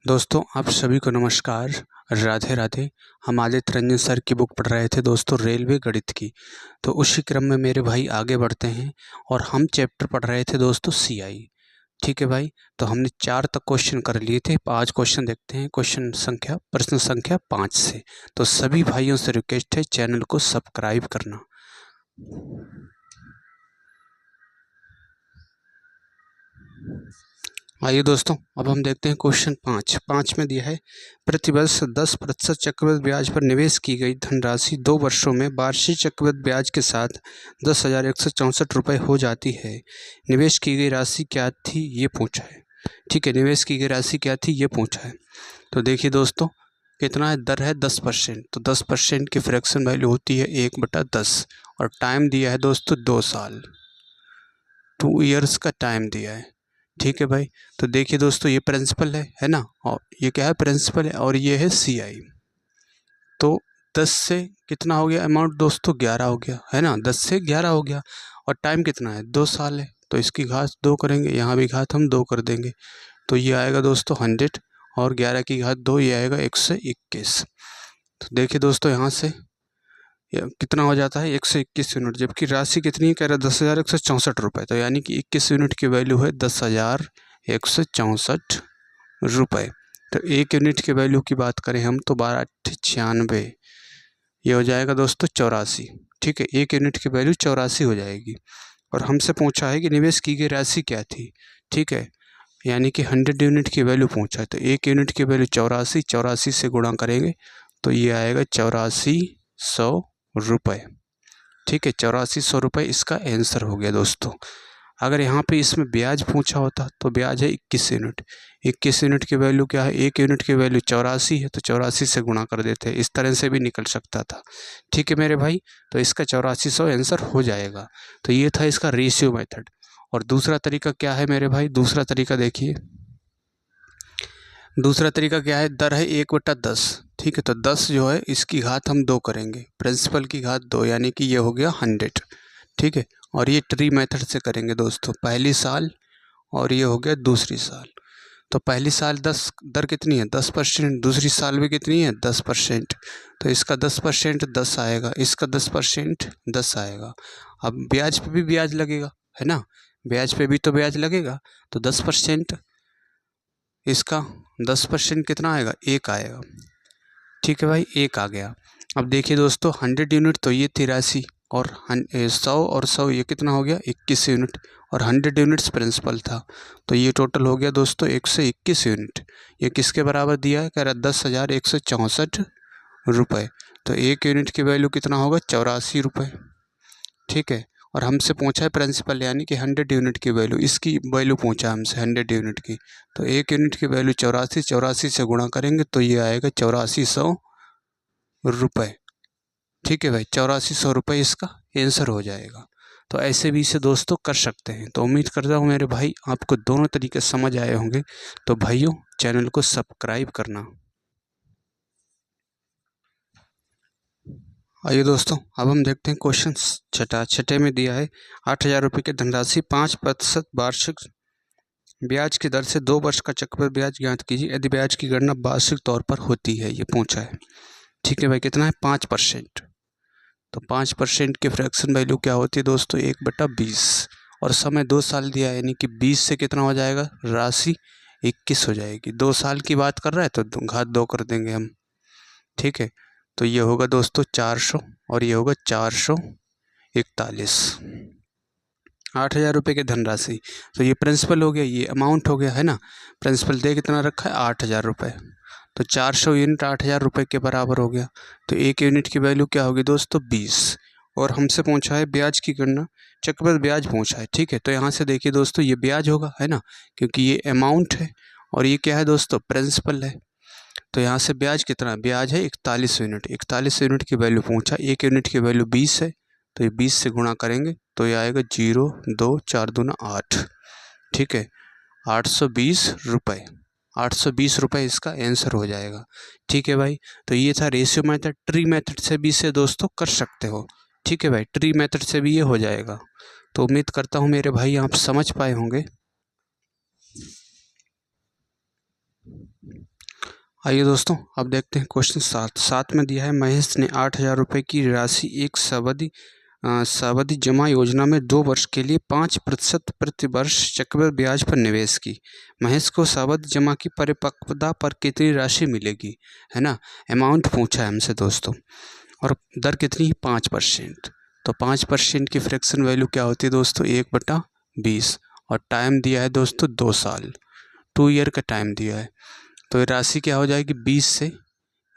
दोस्तों आप सभी को नमस्कार, राधे राधे। हम आदित्य रंजन सर की बुक पढ़ रहे थे दोस्तों, रेलवे गणित की। तो उसी क्रम में मेरे भाई आगे बढ़ते हैं और हम चैप्टर पढ़ रहे थे दोस्तों सीआई। ठीक है भाई, तो हमने 4 तक क्वेश्चन कर लिए थे। 5 क्वेश्चन देखते हैं, प्रश्न संख्या 5 से। तो सभी भाइयों से रिक्वेस्ट है चैनल को सब्सक्राइब करना। आइए दोस्तों, अब हम देखते हैं क्वेश्चन 5 में दिया है, प्रतिवर्ष 10% चक्रवृद्धि ब्याज पर निवेश की गई धनराशि 2 वर्षों में वार्षिक चक्रवृद्धि ब्याज के साथ 10,164 रुपये हो जाती है। निवेश की गई राशि क्या थी ये पूछा है। ठीक है, निवेश की गई राशि क्या थी ये पूछा है। तो देखिए दोस्तों, कितना है, दर है 10%। तो 10% की फ्रैक्शन वैल्यू होती है 1/10 और टाइम दिया है दोस्तों 2 साल, 2 ईयर्स का टाइम दिया है। ठीक है भाई, तो देखिए दोस्तों, ये प्रिंसिपल है ना, और ये क्या है, प्रिंसिपल है, और ये है सीआई। तो 10 से कितना हो गया अमाउंट दोस्तों, 11 हो गया, है ना, 10 से 11 हो गया। और टाइम कितना है, 2 साल है। तो इसकी घात 2 करेंगे, यहाँ भी घात हम 2 कर देंगे। तो ये आएगा दोस्तों 100 और 11 की घात 2, ये आएगा 121। तो देखिए दोस्तों, यहाँ से कितना हो जाता है, 121 यूनिट। जबकि राशि कितनी है, कह रहा है 10,164 रुपये। तो यानी कि 21 यूनिट की वैल्यू है 10,164 रुपये। तो 1 यूनिट की वैल्यू की बात करें हम तो 12×8 = 96, ये हो जाएगा दोस्तों 84। ठीक है, 1 यूनिट की वैल्यू 84 हो जाएगी। और हमसे पूछा है कि निवेश की गई राशि क्या थी। ठीक है, यानी कि 100 यूनिट की वैल्यू पूछा है। तो 1 यूनिट की वैल्यू 84, 84 से गुणा करेंगे तो ये आएगा 8400 रुपये। ठीक है, 8400 रुपये इसका आंसर हो गया दोस्तों। अगर यहाँ पे इसमें ब्याज पूछा होता तो ब्याज है 21 यूनिट। 21 यूनिट की वैल्यू क्या है, 1 यूनिट की वैल्यू 84 है, तो 84 से गुणा कर देते हैं। इस तरह से भी निकल सकता था। ठीक है मेरे भाई, तो इसका 8400 आंसर हो जाएगा। तो ये था इसका रेशियो मेथड। और दूसरा तरीका क्या है मेरे भाई, दूसरा तरीका देखिए, दूसरा तरीका क्या है, दर है 1/10। ठीक है, तो 10 जो है इसकी घात हम 2 करेंगे, प्रिंसिपल की घात 2, यानी कि ये हो गया 100। ठीक है, और ये ट्री मेथड से करेंगे दोस्तों, पहली साल और ये हो गया दूसरी साल। तो पहली साल 10, दर कितनी है 10%, दूसरी साल भी कितनी है 10%। तो इसका 10% 10 आएगा, इसका 10% 10 आएगा। अब ब्याज पे भी ब्याज लगेगा, है ना, ब्याज पे भी तो ब्याज लगेगा। तो 10%, इसका 10% कितना आएगा, 1 आएगा। ठीक है भाई, 1 आ गया। अब देखिए दोस्तों, 100 यूनिट तो ये 83 और 100 और 100 ये कितना हो गया 21 यूनिट, और 100 यूनिट्स प्रिंसिपल था। तो ये टोटल हो गया दोस्तों 121 यूनिट। ये किसके बराबर दिया है, कह रहा 10,164 रुपये। तो 1 यूनिट की वैल्यू कितना होगा 84 रुपये। ठीक है, और हमसे पूछा है प्रिंसिपल यानी कि 100 यूनिट की वैल्यू, इसकी वैल्यू पूछा है हमसे 100 यूनिट की। तो 1 यूनिट की वैल्यू 84, 84 से गुणा करेंगे तो ये आएगा 8400 रुपये। ठीक है भाई, 8400 रुपये इसका आंसर हो जाएगा। तो ऐसे भी इसे दोस्तों कर सकते हैं। तो उम्मीद करता हूँ मेरे भाई आपको दोनों तरीके समझ आए होंगे। तो भाइयों, चैनल को सब्सक्राइब करना। आइए दोस्तों, अब हम देखते हैं क्वेश्चन छठे में दिया है, 8,000 रुपये की धनराशि 5% वार्षिक ब्याज की दर से 2 वर्ष का चक्रवृद्धि ब्याज ज्ञात कीजिए यदि ब्याज की गणना वार्षिक तौर पर होती है, ये पूछा है। ठीक है भाई, कितना है 5%। तो 5% की फ्रैक्शन वैल्यू क्या होती है दोस्तों, 1/20, और समय 2 साल दिया है, यानी कि 20 से कितना हो जाएगा, राशि 21 हो जाएगी। 2 साल की बात कर रहा है तो घात 2 कर देंगे हम। ठीक है, तो ये होगा दोस्तों 400 और ये होगा 441। 8,000 रुपये की धनराशि, तो ये प्रिंसिपल हो गया, ये अमाउंट हो गया, है ना। प्रिंसिपल दे कितना रखा है 8,000 रुपये। तो 400 यूनिट 8,000 रुपये के बराबर हो गया। तो 1 यूनिट की वैल्यू क्या होगी दोस्तों 20। और हमसे पूछा है ब्याज की गणना, चक्रवृद्धि ब्याज पूछा है। ठीक है, तो यहाँ से देखिए दोस्तों, ये ब्याज होगा, है ना, क्योंकि ये अमाउंट है और ये क्या है दोस्तों, प्रिंसिपल है। तो यहाँ से ब्याज कितना, ब्याज है 41 यूनिट। 41 यूनिट की वैल्यू पूछा, 1 यूनिट की वैल्यू 20 है, तो ये 20 से गुणा करेंगे तो ये आएगा 0, 2, 4 दूना 8। ठीक है, 820 रुपये, 820 रुपये इसका आंसर हो जाएगा। ठीक है भाई, तो ये था रेशियो मेथड। ट्री मेथड से भी इसे दोस्तों कर सकते हो। ठीक है भाई, ट्री मेथड से भी ये हो जाएगा। तो उम्मीद करता हूँ मेरे भाई आप समझ पाए होंगे। आइए दोस्तों, अब देखते हैं क्वेश्चन 7 में दिया है महेश ने 8,000 रुपये की राशि एक सावधि जमा योजना में 2 वर्ष के लिए 5% प्रति वर्ष चक्रवृद्धि ब्याज पर निवेश की। महेश को सावधि जमा की परिपक्वता पर कितनी राशि मिलेगी, है ना। अमाउंट पूछा है हमसे दोस्तों, और दर कितनी है 5%। तो 5% की फ्रैक्शन वैल्यू क्या होती है दोस्तों, 1/20, और टाइम दिया है दोस्तों 2 साल, 2 ईयर का टाइम दिया है। तो ये राशि क्या हो जाएगी, 20 से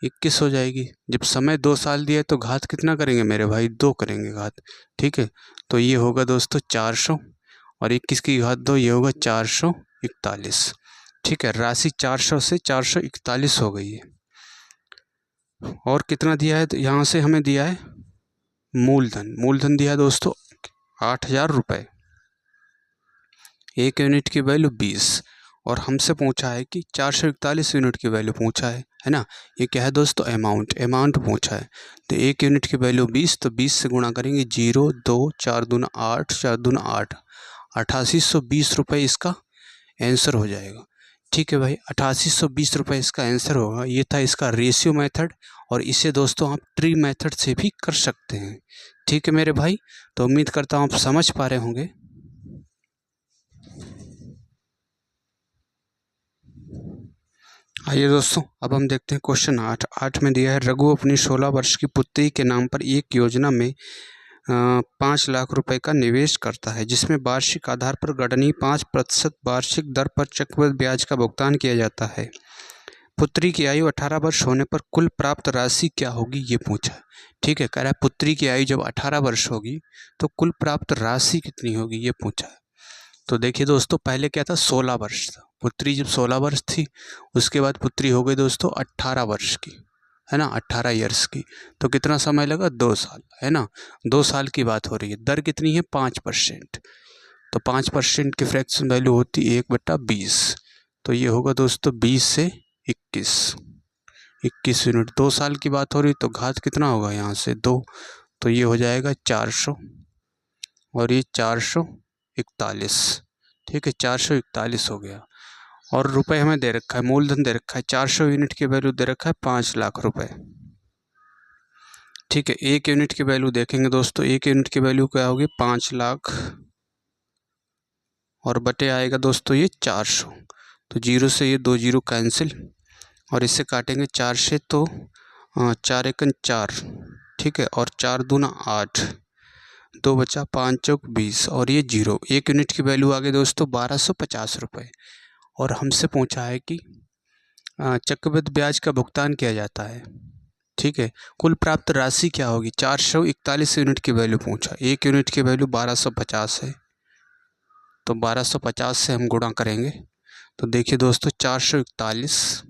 21 हो जाएगी। जब समय 2 साल दिया है तो घात कितना करेंगे मेरे भाई, 2 करेंगे घात, ठीक है। तो ये होगा दोस्तों 400, और 21 की घात 2, ये होगा 441, ठीक है। राशि 400 से 441 हो गई है। और कितना दिया है, तो यहाँ से हमें दिया है मूलधन दिया है दोस्तों 8,000 रुपये, 1 यूनिट की वैल्यू 20, और हमसे पूछा है कि 441 यूनिट की वैल्यू पूछा है ना। ये क्या है दोस्तों, अमाउंट पूछा है। तो 1 यूनिट की वैल्यू 20, तो 20 से गुणा करेंगे, 0 2 4 दूना 8, 4 दूना 8, 8820 रुपये इसका आंसर हो जाएगा, ठीक है भाई। 8820 रुपये इसका आंसर होगा। ये था इसका रेशियो मेथड, और इसे दोस्तों आप ट्री मेथड से भी कर सकते हैं, ठीक है मेरे भाई। तो उम्मीद करता हूँ आप समझ पा रहे होंगे। आइए दोस्तों, अब हम देखते हैं क्वेश्चन 8 में दिया है रघु अपनी 16 वर्ष की पुत्री के नाम पर एक योजना में 5 लाख रुपए का निवेश करता है, जिसमें वार्षिक आधार पर गणनीय 5% वार्षिक दर पर चक्रवृद्धि ब्याज का भुगतान किया जाता है। पुत्री की आयु 18 वर्ष होने पर कुल प्राप्त राशि क्या होगी, ये पूछा है, ठीक है। कह रहा है पुत्री की आयु जब 18 वर्ष होगी तो कुल प्राप्त राशि कितनी होगी, ये पूछा है। तो देखिए दोस्तों, पहले क्या था, 16 वर्ष था पुत्री, जब 16 वर्ष थी उसके बाद पुत्री हो गई दोस्तों 18 वर्ष की, है ना, 18 ईयर्स की। तो कितना समय लगा, 2 साल, है ना। 2 साल की बात हो रही है। दर कितनी है, 5%। तो 5% की फ्रैक्शन वैल्यू होती है 1/20। तो ये होगा दोस्तों 20 से 21 यूनिट। 2 साल की बात हो रही, तो घात कितना होगा यहाँ से 2, तो ये हो जाएगा 400, और ये 441, ठीक है, 441 हो गया। और रुपए हमें दे रखा है, मूलधन दे रखा है 400 यूनिट की वैल्यू दे रखा है 5 लाख रुपए, ठीक है। 1 यूनिट की वैल्यू देखेंगे दोस्तों, 1 यूनिट की वैल्यू क्या होगी, 5 लाख, और बटे आएगा दोस्तों ये 400। तो 0 से ये 2 0 कैंसिल, और इससे काटेंगे 4 से, तो 4 एकन 4, ठीक है, और 4 दूना 8, 2 बचा, 5 चौक 20, और ये 0। 1 यूनिट की वैल्यू आ गई दोस्तों 1250 रुपये। और हमसे पूछा है कि चक्रवृद्धि ब्याज का भुगतान किया जाता है, ठीक है। कुल प्राप्त राशि क्या होगी, 441 यूनिट की वैल्यू पूछा, 1 यूनिट की वैल्यू 1250 है, तो 1250 से हम गुणा करेंगे। तो देखिए दोस्तों 441,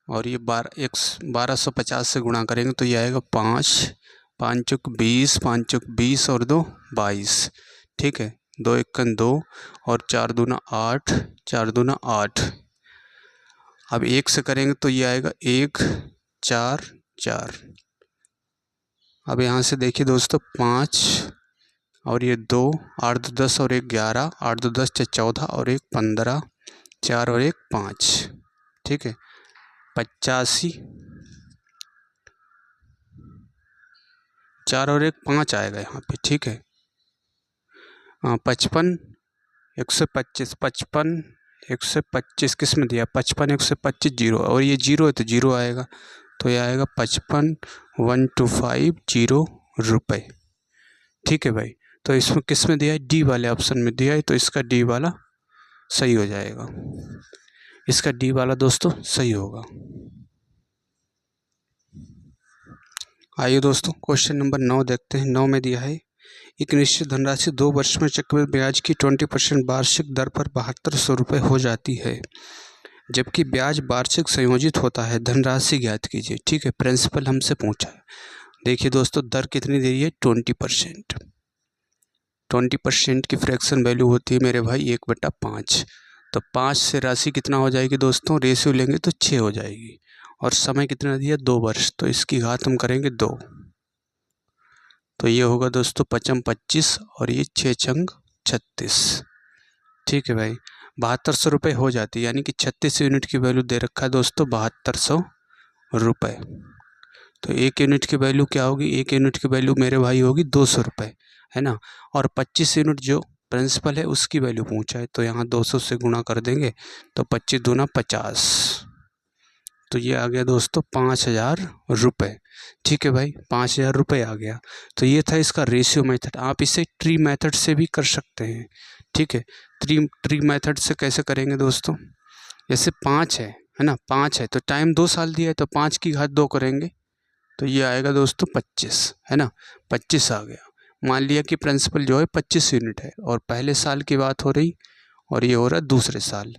और ये 1250 से गुणा करेंगे तो ये आएगा 5, 5 चौक 20, 5 चौक 20, और 2 22, ठीक है। 2 एकन 2, और 4 दूना 8, 4 दूना 8। अब 1 से करेंगे तो ये आएगा 1 4 4। अब यहाँ से देखिए दोस्तों 5, और ये 2, 8 2 10, और 1 11, 8 2 10 14, और 1 15, 4 और 1 5, ठीक है। 85, 4 और 1 5 आएगा यहाँ पे, ठीक है। 55 125, 55 125 किस में दिया, 55 125 0, और ये 0 है तो 0 आएगा, तो ये आएगा 55,125 रुपये, ठीक है भाई। तो इसमें किस में दिया है, डी वाले ऑप्शन में दिया है, तो इसका डी वाला सही हो जाएगा, इसका डी वाला दोस्तों सही होगा। आइए दोस्तों, क्वेश्चन नंबर 9 देखते हैं। 9 में दिया है एक निश्चित धनराशि 2 वर्ष में चक्रवृद्धि ब्याज की 20% वार्षिक दर पर 7200 रुपये हो जाती है, जबकि ब्याज वार्षिक संयोजित होता है। धनराशि ज्ञात कीजिए, ठीक है। प्रिंसिपल हमसे पूछा है। देखिए दोस्तों, दर कितनी दे रही है, 20%। 20% की फ्रैक्शन वैल्यू होती है मेरे भाई 1/5। तो 5 से राशि कितना हो जाएगी दोस्तों, रेशियो लेंगे तो 6 हो जाएगी, और समय कितना दिया, 2 वर्ष, तो इसकी घात हम करेंगे 2। तो ये होगा दोस्तों 55 25, और ये 6 छंग 36, ठीक है भाई। 7200 रुपये हो जाती है, यानी कि 36 यूनिट की वैल्यू दे रखा है दोस्तों 7200 रुपये। तो एक यूनिट की वैल्यू क्या होगी, एक यूनिट की वैल्यू मेरे भाई होगी 200 रुपये, है ना। और 25 यूनिट जो प्रिंसिपल है उसकी वैल्यू पूछा है, तो यहाँ 200 से गुणा कर देंगे तो 25 दूना 50, तो ये आ गया दोस्तों 5000 रुपये। ठीक है भाई, 5000 रुपये आ गया। तो ये था इसका रेशियो मेथड। आप इसे ट्री मेथड से भी कर सकते हैं। ठीक है, ट्री मेथड से कैसे करेंगे दोस्तों, जैसे 5 है ना, 5 है तो टाइम 2 साल दिया है तो 5 की घात 2 करेंगे तो ये आएगा दोस्तों 25, है ना, 25 आ गया। मान लिया कि प्रिंसिपल जो है 25 यूनिट है और पहले साल की बात हो रही और ये हो रहा है दूसरे साल।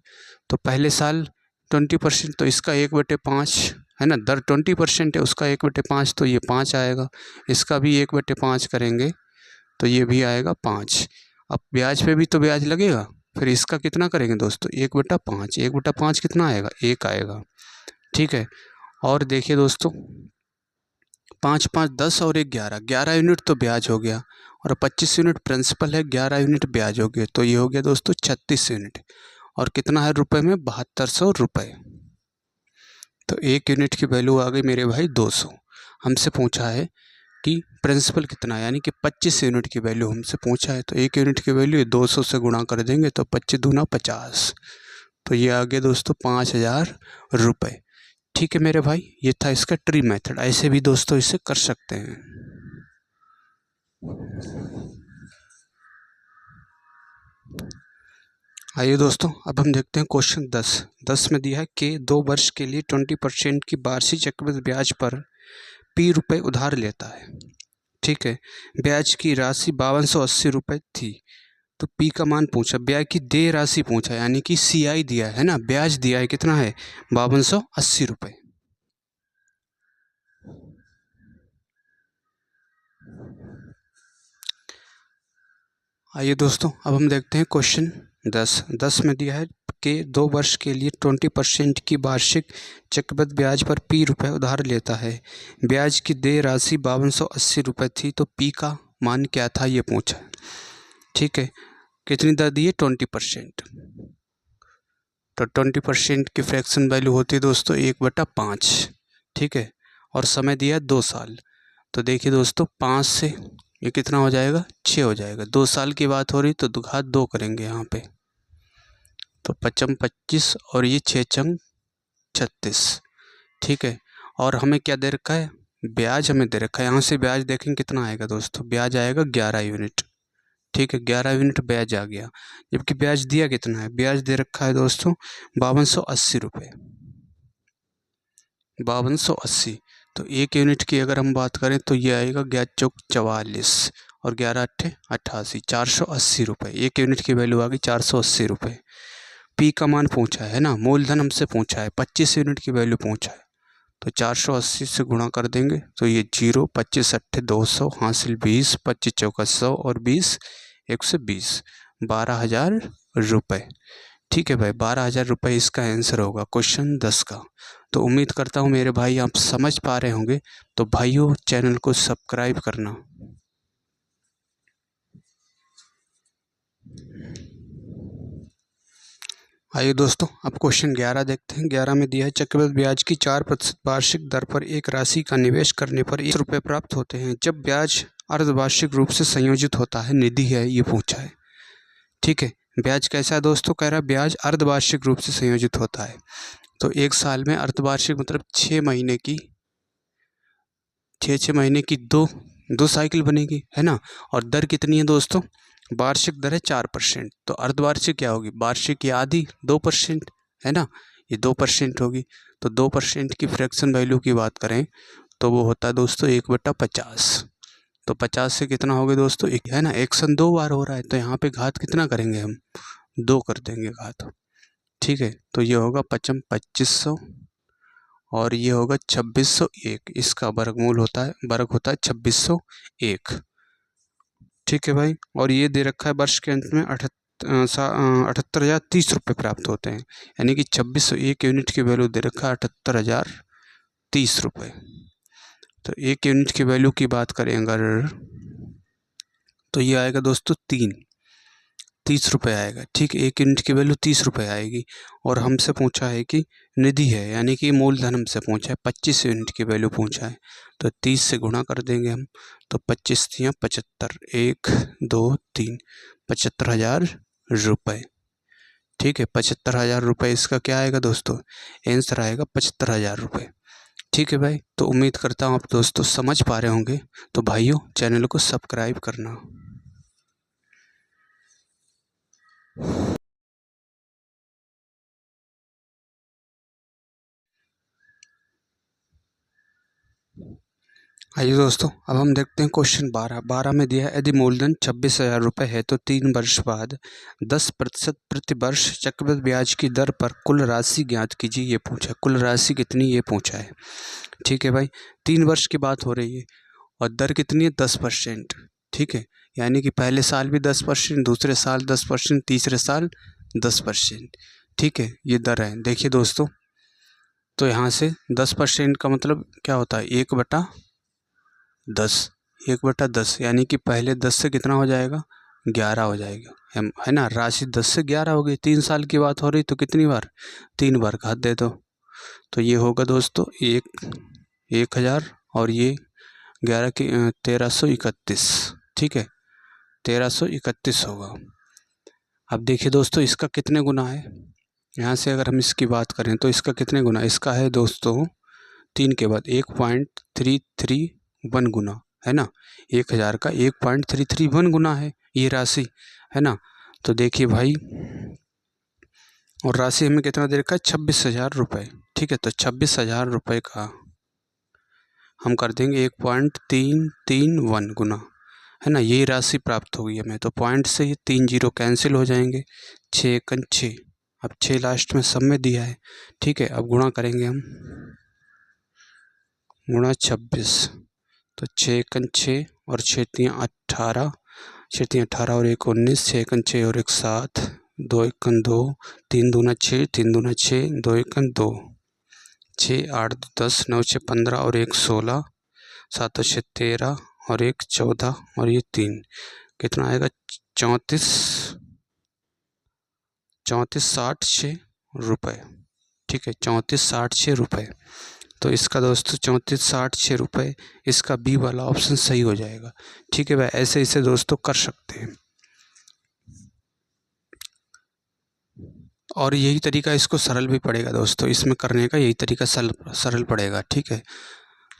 तो पहले साल 20%, तो इसका 1/5 है ना, दर 20% है, उसका 1/5 तो ये 5 आएगा। इसका भी 1/5 करेंगे तो ये भी आएगा 5। अब ब्याज पे भी तो ब्याज लगेगा, फिर इसका कितना करेंगे दोस्तों 1/5, 1/5 कितना आएगा, 1 आएगा। ठीक है, और देखिए दोस्तों 5 5 10 और 1 11, 11 यूनिट तो ब्याज हो गया और 25 यूनिट प्रिंसिपल है, 11 यूनिट ब्याज हो गया, तो ये हो गया दोस्तों 36 यूनिट। और कितना है रुपए में, 7200 रुपये। तो एक यूनिट की वैल्यू आ गई मेरे भाई 200। हमसे पूछा है कि प्रिंसिपल कितना है, यानी कि 25 यूनिट की वैल्यू हमसे पूछा है, तो एक यूनिट की वैल्यू 200 से गुणा कर देंगे तो 25 दूना 50, तो ये आ गया दोस्तों 5000 रुपये। ठीक है मेरे भाई, ये था इसका ट्री मेथड। ऐसे भी दोस्तों इसे कर सकते हैं। आइए दोस्तों, अब हम देखते हैं क्वेश्चन 10 में दिया है कि 2 वर्ष के लिए 20% की वार्षिक चक्रवृद्धि ब्याज पर P रुपये उधार लेता है। ठीक है, ब्याज की राशि 5280 रुपये थी, तो P का मान पूछा, ब्याज की देय राशि पूछा, यानी कि CI दिया है ना, ब्याज दिया है कितना है 5280 रुपये। आइए दोस्तों, अब हम देखते हैं क्वेश्चन 10 में दिया है कि 2 वर्ष के लिए 20% की वार्षिक चक्रवृद्धि ब्याज पर P रुपये उधार लेता है। ब्याज की देय राशि 5280 रुपये थी, तो P का मान क्या था ये पूछा। ठीक है, कितनी दर दी है 20%, तो 20% की फ्रैक्शन वैल्यू होती है दोस्तों 1/5। ठीक है, और समय दिया है 2 साल, तो देखिए दोस्तों 5 से ये कितना हो जाएगा 6 हो जाएगा। 2 साल की बात हो रही तो घात 2 करेंगे यहाँ पे, तो 5 25 और ये 6 चंग 36। ठीक है, और हमें क्या दे रखा है, ब्याज हमें दे रखा है। यहाँ से ब्याज देखेंगे कितना आएगा दोस्तों, ब्याज आएगा 11 यूनिट। ठीक है, 11 यूनिट ब्याज आ गया, जबकि ब्याज दिया कितना है, ब्याज दे रखा है दोस्तों 5280 रुपये, 5280। तो एक यूनिट की अगर हम बात करें तो ये आएगा 11 चौक 44 और 11 अट्ठे 88, 480 रुपये। एक यूनिट की वैल्यू आ गई 480 रुपये। P का मान पूछा है ना, मूलधन हमसे पूछा है, 25 यूनिट की वैल्यू पूछा है, तो 480 से गुणा कर देंगे तो ये 0, 25 अट्ठे 200, हासिल 20, 25 चौका 100 और 20 120, 12,000 रुपये। ठीक है भाई, 12,000 रुपये इसका आंसर होगा क्वेश्चन 10 का। तो उम्मीद करता हूँ मेरे भाई आप समझ पा रहे होंगे, तो भाइयों चैनल को सब्सक्राइब करना। आइए दोस्तों, अब क्वेश्चन 11 देखते हैं। 11 में दिया है चक्रवृद्धि ब्याज की 4% वार्षिक दर पर एक राशि का निवेश करने पर 1 रुपये प्राप्त होते हैं, जब ब्याज अर्धवार्षिक रूप से संयोजित होता है, निधि है ये पूछा है। ठीक है, ब्याज कैसा है दोस्तों, कह रहा है ब्याज अर्धवार्षिक रूप से संयोजित होता है, तो एक साल में अर्धवार्षिक मतलब 6 महीने की, 6 महीने की दो साइकिल बनेगी, है ना। और दर कितनी है दोस्तों, वार्षिक दर है 4%, तो अर्धवार्षिक क्या होगी, वार्षिक की आधी 2%, है ना, ये 2% होगी। तो 2% की फ्रैक्शन वैल्यू की बात करें तो वो होता है दोस्तों 1/50, तो 50 से कितना हो गया दोस्तों, एक है ना, एक्शन 2 बार हो रहा है, तो यहाँ पे घात कितना करेंगे हम, 2 कर देंगे घात। ठीक है, तो ये होगा 55 2500 और ये होगा 2601, इसका वर्गमूल होता है, वर्ग होता है 2601। ठीक है भाई, और ये दे रखा है वर्ष के अंत में 78,030 रुपये प्राप्त होते हैं, यानी कि 2601 यूनिट की वैल्यू दे रखा है 78,030 रुपये। तो एक यूनिट की वैल्यू की बात करें अगर, तो ये आएगा दोस्तों 3 30 रुपये आएगा। ठीक, 1 यूनिट की वैल्यू 30 रुपये आएगी। और हमसे पूछा है कि निधि है, यानी कि मूलधन हमसे पूछा है, 25 यूनिट की वैल्यू पूछा है। तो 30 से गुणा कर देंगे हम, तो 25 तियाँ 75, 1 2 3, 75,000 रुपये। ठीक है, 75,000 रुपये इसका क्या आएगा दोस्तों, आंसर आएगा 75,000 रुपये। ठीक है भाई, तो उम्मीद करता हूँ आप दोस्तों समझ पा रहे होंगे। तो भाइयों, चैनल को सब्सक्राइब करना। आइए दोस्तों, अब हम देखते हैं क्वेश्चन 12 में दिया है, यदि मूलधन 26,000 रुपये है तो 3 वर्ष बाद 10% प्रति वर्ष चक्रवृद्धि ब्याज की दर पर कुल राशि ज्ञात कीजिए। ये पूछा है, कुल राशि कितनी, ये पूछा है। ठीक है भाई, 3 वर्ष की बात हो रही है और दर कितनी है, 10%। ठीक है, यानी कि पहले साल भी 10%, दूसरे साल 10%, तीसरे साल 10%। ठीक है, ये दर है। देखिए दोस्तों, तो यहाँ से 10% का मतलब क्या होता है, 1/10, 1/10, यानी कि पहले 10 से कितना हो जाएगा, 11 हो जाएगा, है ना। राशि 10 से 11 हो गई। 3 साल की बात हो रही तो कितनी बार, 3 बार घात दे दो। तो ये होगा दोस्तों 1,000 और ये 11 की 1331। ठीक है, 1331 होगा। अब देखिए दोस्तों, इसका कितने गुना है, यहाँ से अगर हम इसकी बात करें तो इसका कितने गुना, इसका है दोस्तों 3 के बाद 1.331 गुना, है ना। 1,000 का 1.331 गुना है ये राशि, है ना। तो देखिए भाई, और राशि हमें कितना दे रखा है, 26,000 रुपये। ठीक है, तो 26,000 रुपये का हम कर देंगे 1.331 गुना, है ना। यही राशि प्राप्त होगी हमें। तो पॉइंट से ये 3 जीरो कैंसिल हो जाएंगे, 6 एकन 6, अब 6 लास्ट में सब में दिया है। ठीक है, अब गुणा करेंगे हम, गुणा 26, तो 6 एकन 6 और 6 तियाँ 18, 6 तियाँ 18 और 1 19, 6 एकन 6 और 1 7, 2 एकन 2, 3 दूना 6, 3 दूना 6, 2 एकन 2, 6 8 10, 9 6 15 और 1 16, 7 6 13 और 1 14 और ये 3, कितना आएगा, 34,66 रुपये। ठीक है, 34,66 रुपये। तो इसका दोस्तों 34,66 रुपये, इसका बी वाला ऑप्शन सही हो जाएगा। ठीक है भाई, ऐसे इसे दोस्तों कर सकते हैं। और यही तरीका इसको सरल भी पड़ेगा दोस्तों, इसमें करने का यही तरीका सरल पड़ेगा। ठीक है,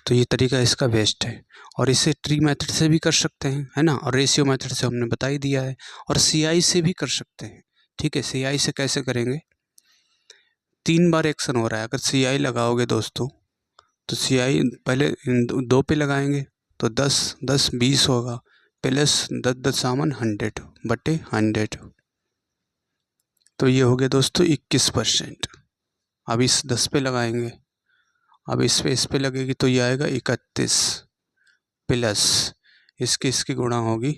तो ये तरीका इसका बेस्ट है। और इसे ट्री मेथड से भी कर सकते हैं, है ना। और रेशियो मेथड से हमने बता ही दिया है। और सीआई से भी कर सकते हैं। ठीक है, सीआई से कैसे करेंगे, 3 बार एक्शन हो रहा है, अगर सीआई लगाओगे दोस्तों तो सीआई पहले 2 पे लगाएंगे तो 10 10 20 होगा, प्लस 10 10 सामान 100/100, तो ये हो गया दोस्तों 21%। अब इस 10 पे लगाएंगे, अब इस पे लगेगी तो ये आएगा 31, प्लस इसकी गुणा होगी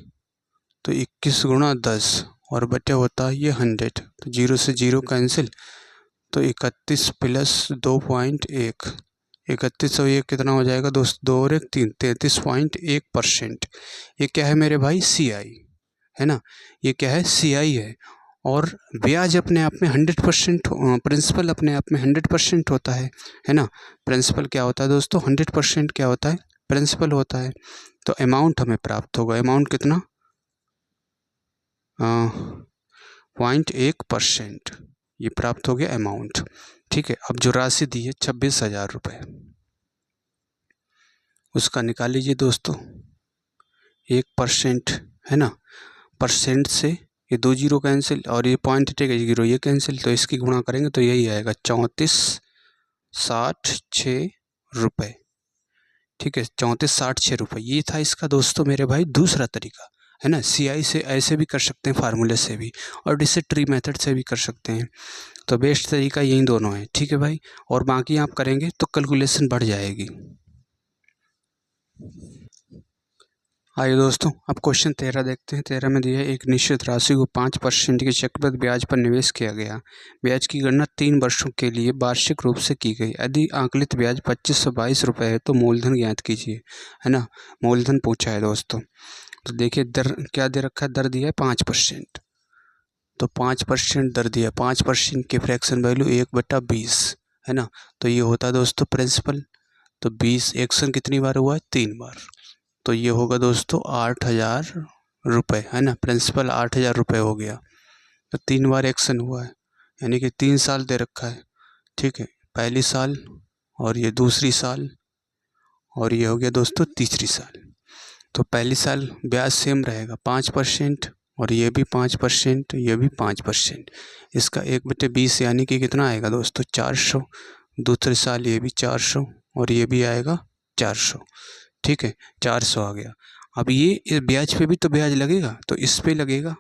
तो 21 गुणा 10 और बटे होता है ये 100, तो 0 से 0 कैंसिल, तो 31 प्लस 2.1, 31 और ये कितना हो जाएगा दोस्त, 2 और 1 3, 33.1%। ये क्या है मेरे भाई, सीआई, है ना। ये क्या है, सीआई है। और ब्याज अपने आप में 100%, प्रिंसिपल अपने आप में 100% होता है ना। प्रिंसिपल क्या होता है दोस्तों, 100% क्या होता है, प्रिंसिपल होता है। तो अमाउंट हमें प्राप्त होगा, अमाउंट कितना, 0.1%, ये प्राप्त हो गया अमाउंट। ठीक है, अब जो राशि दी है 26,000 रुपये, उसका निकाल लीजिए दोस्तों, 1%, है ना। परसेंट से ये 2 जीरो कैंसिल और ये पॉइंट टेक 0 ये कैंसिल, तो इसकी गुणा करेंगे तो यही आएगा 34,66 रुपये। ठीक है, 34,66 रुपये, ये था इसका दोस्तों मेरे भाई दूसरा तरीका, है ना। सीआई से ऐसे भी कर सकते हैं, फार्मूले से भी, और इससे ट्री मेथड से भी कर सकते हैं। तो बेस्ट तरीका यही दोनों है। ठीक है भाई, और बाकी आप करेंगे तो कैलकुलेशन बढ़ जाएगी। आइए दोस्तों, अब क्वेश्चन 13 देखते हैं। 13 में दिया है, एक निश्चित राशि को 5% के चक्रवृद्धि ब्याज पर निवेश किया गया। ब्याज की गणना 3 वर्षों के लिए वार्षिक रूप से की गई। यदि आंकलित ब्याज 2522 रुपये है तो मूलधन ज्ञात कीजिए, है ना। मूलधन पूछा है दोस्तों। तो देखिए दर क्या दे रखा है, दर दिया है 5%। तो 5% दर दिया, 5% की फ्रैक्शन वैल्यू 1/20 है ना। तो ये होता है दोस्तों प्रिंसिपल। तो 20 एक्शन कितनी बार हुआ है? 3 बार। तो ये होगा दोस्तों 8,000 रुपये है ना। प्रिंसिपल 8,000 रुपये हो गया। तो 3 बार एक्शन हुआ है, यानी कि 3 साल दे रखा है। ठीक है, पहली साल और ये दूसरी साल और ये हो गया दोस्तों तीसरी साल। तो पहली साल ब्याज सेम रहेगा 5% और ये भी 5%, ये भी 5%। इसका 1/20 यानी कि कितना आएगा दोस्तों? 400। दूसरे साल ये भी 400 और ये भी आएगा 400। ठीक है, 400 आ गया। अब ये ब्याज पे भी तो ब्याज लगेगा, तो इस पे लगेगा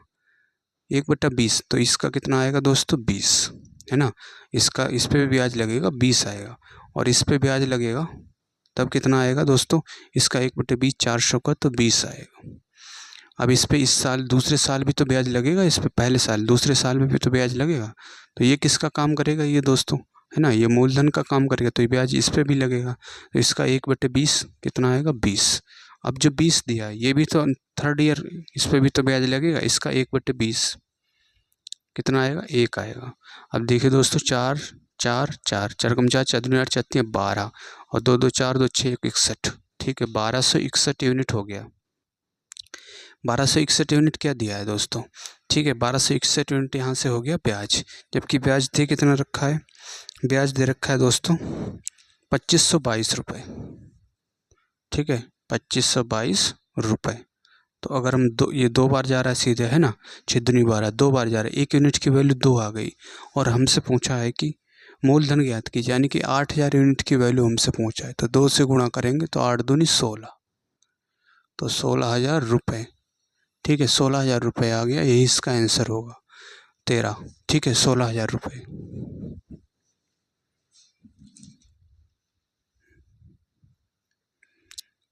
1/20। तो इसका कितना आएगा दोस्तों? 20 है ना। इसका इस पे भी ब्याज लगेगा, 20 आएगा। और इस पे ब्याज लगेगा तब कितना आएगा दोस्तों? इसका 1/20 400 का, तो 20 आएगा। अब इस पे इस साल दूसरे साल भी तो ब्याज लगेगा, इस पे पहले साल दूसरे साल में भी तो ब्याज लगेगा। तो ये किसका काम करेगा? ये दोस्तों है ना, ये मूलधन का काम करेगा, तो ये ब्याज इस पे भी लगेगा। तो इसका 1/20 कितना आएगा? 20। अब जो 20 दिया है ये भी तो थर्ड ईयर, इस पे भी तो ब्याज लगेगा। इसका 1/20 कितना आएगा? 1 आएगा। अब देखिए दोस्तों, 4 4 4 4 कम 4 4 दूनी 8 4 12 और 2 2 4 2 6 61। ठीक है, 1261 यूनिट हो गया। 1261 यूनिट क्या दिया है दोस्तों? ठीक है, 1261 यूनिट यहाँ से हो गया ब्याज। जबकि ब्याज दे कितना रखा है? ब्याज दे रखा है दोस्तों 2522 रुपये। ठीक है, 2522 रुपये। तो अगर हम ये 2 बार जा रहा है सीधे है ना, 6 दूनी 12 2 बार जा रहा है, 1 यूनिट की वैल्यू 2 आ गई। और हमसे पूछा है कि मूलधन ज्ञात कीजिए, यानी कि 8,000 यूनिट की वैल्यू हमसे पूछा है। तो 2 से गुणा करेंगे तो 8 दूनी 16, तो 16,000 रुपये। ठीक है, 16,000 रुपये आ गया, यही इसका आंसर होगा 13। ठीक है, 16,000 रुपये।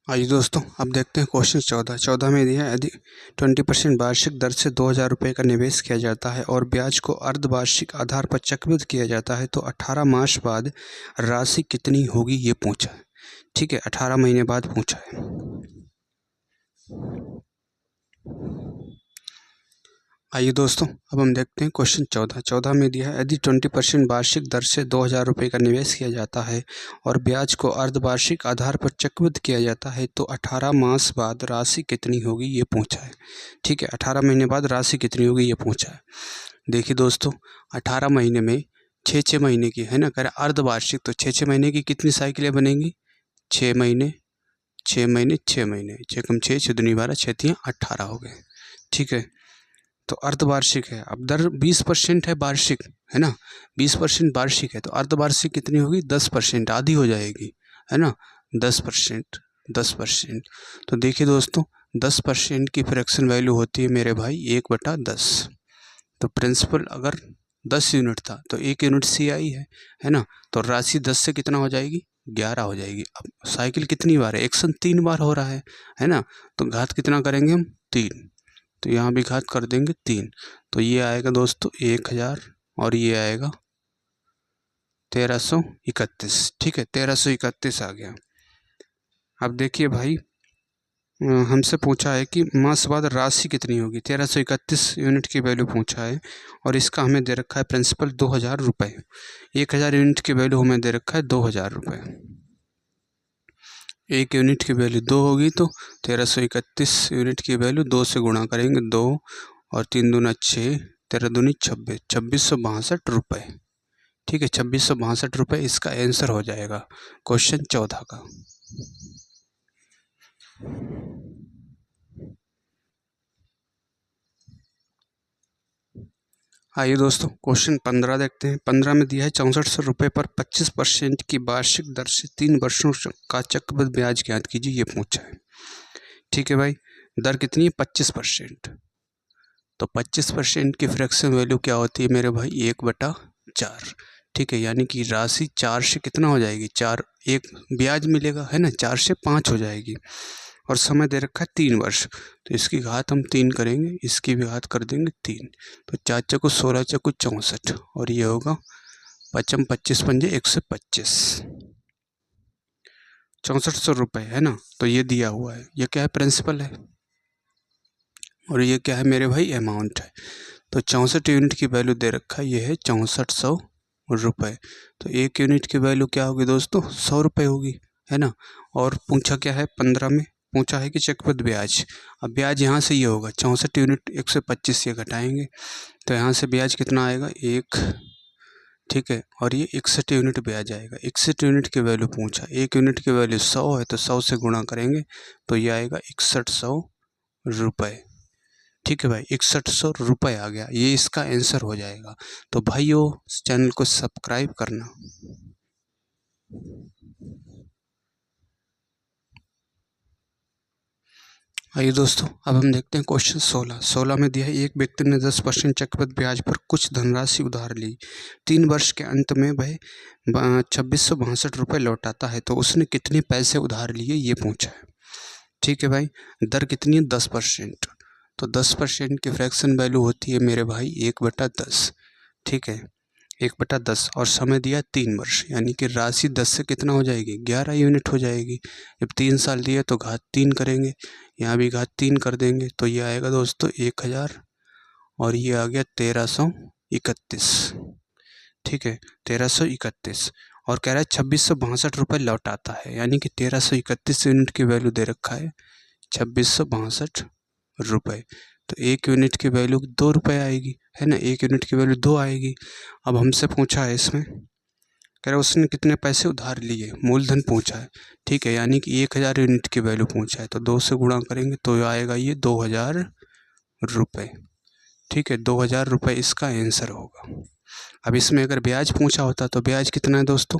आइए दोस्तों, अब देखते हैं क्वेश्चन 14 में दिया है, यदि 20% वार्षिक दर से 2,000 रुपये का निवेश किया जाता है और ब्याज को अर्धवार्षिक आधार पर चक्रवृद्धि किया जाता है तो 18 मास बाद राशि कितनी होगी, ये पूछा है। ठीक है, 18 महीने बाद पूछा है। आइए दोस्तों, अब हम देखते हैं क्वेश्चन 14 में दिया है, यदि 20% वार्षिक दर से 2,000 रुपये का निवेश किया जाता है और ब्याज को अर्धवार्षिक आधार पर चक्रवृद्धि किया जाता है तो 18 मास बाद राशि कितनी होगी, ये पूछा है। ठीक है, 18 महीने बाद राशि कितनी होगी, ये पूछा है। देखिए दोस्तों, 18 महीने में 6 महीने की है ना, कह रहे अर्धवार्षिक, तो 6 महीने की कितनी साइकिलें बनेंगी? 6 महीने 6 महीने 6 महीने, 6 कम 6 6 दूनी 12 6 तियां 18 हो गए। ठीक है, तो अर्धवार्षिक है। अब दर 20% है वार्षिक, है ना, 20% वार्षिक है, तो अर्धवार्षिक कितनी होगी? 10%, आधी हो जाएगी, है ना, 10%। 10%, तो देखिए दोस्तों 10% की फ्रैक्शन वैल्यू होती है मेरे भाई 1/10। तो प्रिंसिपल अगर 10 यूनिट था तो 1 यूनिट CI है ना, तो राशि 10 से कितना हो जाएगी? 11 हो जाएगी। अब साइकिल कितनी बार है? एक्शन 3 बार हो रहा है ना, तो घात कितना करेंगे हम? 3। तो यहाँ भी घात कर देंगे 3। तो ये आएगा दोस्तों 1,000 और ये आएगा 1331। ठीक है, 1331 आ गया। अब देखिए भाई, हमसे पूछा है कि मास बाद राशि कितनी होगी, 1331 यूनिट की वैल्यू पूछा है और इसका हमें दे रखा है प्रिंसिपल 2,000 रुपये। 1,000 यूनिट की वैल्यू हमें दे रखा है 2,000 रुपये। 1 यूनिट की वैल्यू 2 होगी, तो 1331 यूनिट की वैल्यू 2 से गुणा करेंगे, 2 और 3 दूना 6, 13 दूनी 26, 2662 रुपये। ठीक है, 2662 रुपये इसका आंसर हो जाएगा क्वेश्चन 14 का। आइए दोस्तों, क्वेश्चन 15 देखते हैं। 15 में दिया है 6400 रुपये पर 25% की वार्षिक दर से 3 वर्षों का चक्रवृद्धि ब्याज ज्ञात कीजिए, ये पूछा है। ठीक है भाई, दर कितनी है? 25%। तो 25% की फ्रैक्शन वैल्यू क्या होती है मेरे भाई? 1/4। ठीक है, यानी कि राशि 4 से कितना हो जाएगी? 4, एक ब्याज मिलेगा है ना, 4 से 5 हो जाएगी। और समय दे रखा है 3 वर्ष, तो इसकी घात हम 3 करेंगे, इसकी भी घात कर देंगे 3। तो 4 चक्कू 16 चक्कू 64 और ये होगा 55 25 पंजे 125, 6400 रुपये है ना। तो ये दिया हुआ है, ये क्या है? प्रिंसिपल है और ये क्या है मेरे भाई? अमाउंट है। तो 64 यूनिट की वैल्यू दे रखा है, ये है 6400 रुपये। तो 1 यूनिट की वैल्यू क्या होगी दोस्तों, 100 रुपये होगी, है ना। और पूछा क्या है 15 में, पूछा है कि चक्रवृद्धि ब्याज। अब ब्याज यहाँ से ये होगा 64 यूनिट 125 ये घटाएंगे, तो यहाँ से ब्याज कितना आएगा 1, ठीक है। और ये 61 यूनिट ब्याज आएगा। 61 यूनिट की वैल्यू पूछा, 1 यूनिट की वैल्यू 100 है तो 100 से गुणा करेंगे तो ये आएगा 6100 रुपये, ठीक है भाई। 6100 रुपये आ गया, ये इसका आंसर हो जाएगा। तो भाइयों चैनल को सब्सक्राइब करना। आइए दोस्तों, अब हम देखते हैं क्वेश्चन 16 में दिया है, एक व्यक्ति ने 10% चक्रवृद्धि ब्याज पर कुछ धनराशि उधार ली। 3 वर्ष के अंत में वह 2662 रुपये लौटाता है, तो उसने कितने पैसे उधार लिए ये पूछा है, ठीक है भाई। दर कितनी है 10%, तो 10% की फ्रैक्शन वैल्यू होती है मेरे भाई 1/10, ठीक है, 1/10। और समय दिया 3 वर्ष, यानी कि राशि 10 से कितना हो जाएगी 11 यूनिट हो जाएगी। जब 3 साल दिए तो घात 3 करेंगे, यहाँ भी घात 3 कर देंगे, तो ये आएगा दोस्तों 1000 और ये आ गया 1331, ठीक है 1331। और कह रहा है 2662 रुपये लौटाता है, यानी कि 1331 यूनिट की वैल्यू दे रखा है 2662 रुपये। तो 1 यूनिट की वैल्यू 2 रुपये आएगी, है ना, 1 यूनिट की वैल्यू 2 आएगी। अब हमसे पूछा है इसमें, कह रहा उसने कितने पैसे उधार लिए, मूलधन पूछा है, ठीक है, यानी कि 1000 यूनिट की वैल्यू पूछा है, तो 2 से गुणा करेंगे तो आएगा ये 2000 रुपये, ठीक है, 2000 रुपये इसका आंसर होगा। अब इसमें अगर ब्याज पूछा होता तो ब्याज कितना है दोस्तों,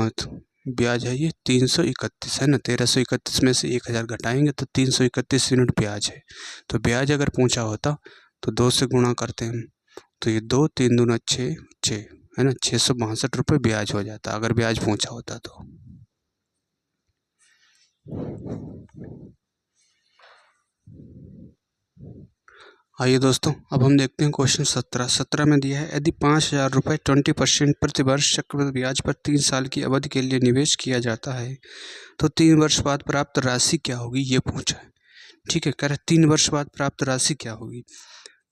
तो ब्याज है ये 331, है ना, 1331 में से 1000 घटाएंगे तो 331 यूनिट ब्याज है। तो ब्याज अगर पूछा होता तो 2 से गुणा करते हैं, तो ये 2 3 दूना 6, है ना, 662 रुपये ब्याज हो जाता अगर ब्याज पूछा होता तो। आइए दोस्तों, अब हम देखते हैं क्वेश्चन 17 में दिया है, यदि 5000 रुपये 20% प्रति वर्ष चक्रवृद्धि ब्याज पर 3 साल की अवधि के लिए निवेश किया जाता है, तो 3 वर्ष बाद प्राप्त राशि क्या होगी ये पूछा है, ठीक है। कह रहा 3 वर्ष बाद प्राप्त राशि क्या होगी।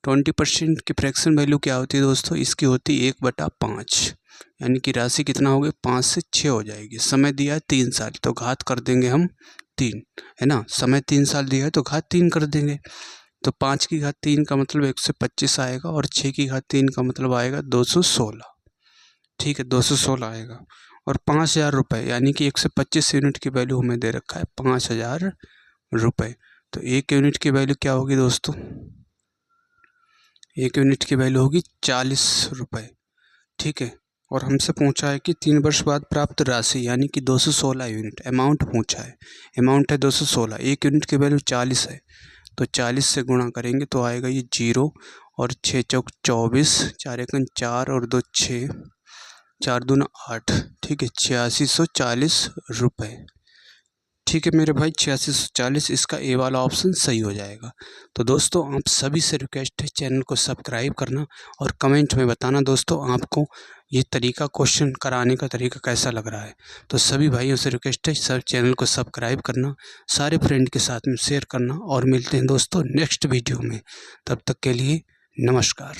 20% की फ्रैक्शन वैल्यू क्या होती है दोस्तों, इसकी होती है 1/5, यानी कि राशि कितना हो गया 5 से 6 हो जाएगी। समय दिया है 3 साल, तो घात कर देंगे हम 3, है ना, समय 3 साल दिया है तो घात 3 कर देंगे, तो 5 की घात 3 का मतलब 125 आएगा, और 6 की घात 3 का मतलब आएगा 216, ठीक है 216 आएगा। और 5000 रुपये यानी कि 125 यूनिट की वैल्यू हमें दे रखा है 5000 रुपये। तो 1 यूनिट की वैल्यू क्या होगी दोस्तों, 1 यूनिट की वैल्यू होगी 40 रुपये, ठीक है। और हमसे पूछा है कि 3 वर्ष बाद प्राप्त राशि, यानी कि 216 यूनिट, अमाउंट पूछा है, अमाउंट है 216, 1 यूनिट की वैल्यू 40 है, तो 40 से गुणा करेंगे तो आएगा ये 0, और 6 चौक 24, 4 एकन 4 और 2 6, 4 दूना 8, ठीक है 8640 रुपये, ठीक है मेरे भाई 8640, इसका ए वाला ऑप्शन सही हो जाएगा। तो दोस्तों आप सभी से रिक्वेस्ट है चैनल को सब्सक्राइब करना और कमेंट में बताना दोस्तों आपको ये तरीका क्वेश्चन कराने का तरीका कैसा लग रहा है। तो सभी भाइयों से रिक्वेस्ट है सब चैनल को सब्सक्राइब करना, सारे फ्रेंड के साथ में शेयर करना, और मिलते हैं दोस्तों नेक्स्ट वीडियो में। तब तक के लिए नमस्कार।